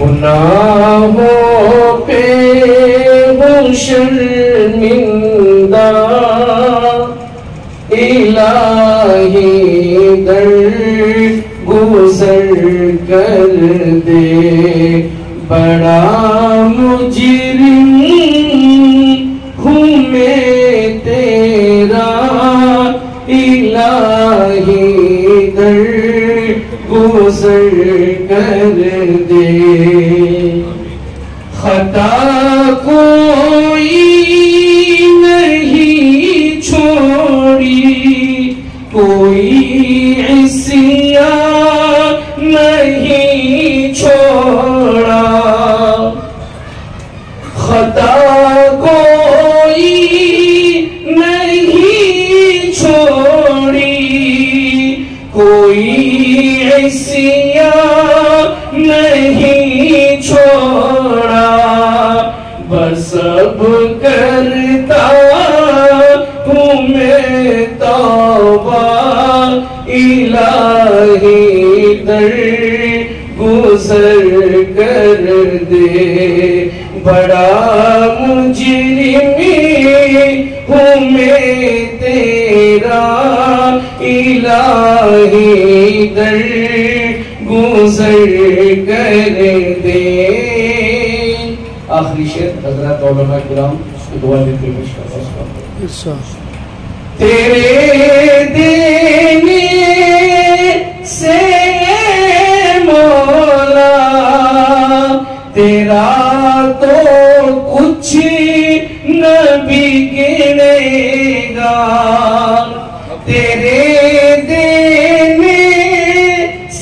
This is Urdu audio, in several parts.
گناہوں پہ ہوں شرمندہ، الہی در گزر کر دے، بڑا مجرم ہوں میں تیرا، الہی در گزر کر دے۔ خطا کوئی نہیں چھوڑی، کوئی عصیان نہیں چھوڑا، خطا کوئی نہیں چھوڑی، کوئی عصیان نہیں چھوڑا، بس اب کرتا ہوں میں توبہ، الہی در گزر کر دے، بڑا مجرم ہوں میں تیرا، الہی در گزر کر دے۔ آخری شعر حضرات علماء کرام اس کی دعا دیتے ہوئے تیرے دینے سے مولا تیرا تو کچھ نہ بگڑے گا، تیرے دینے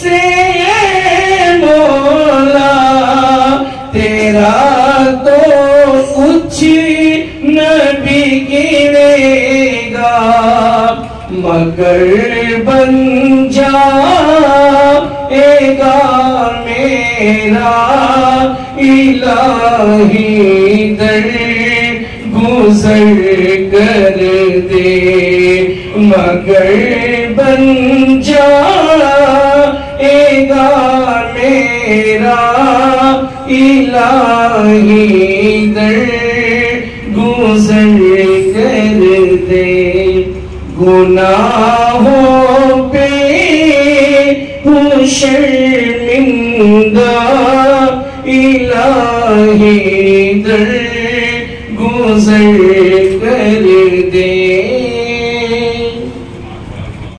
سے مولا تیرا تو کچھ نہ بگڑے گا، مگر بن جائے گا میرا، الہی در گزر کر دے، مگر بن جائے گا میرا، الہی در گزر کر دے۔ گناہوں پہ ہوں شرمندہ، الہی در گزر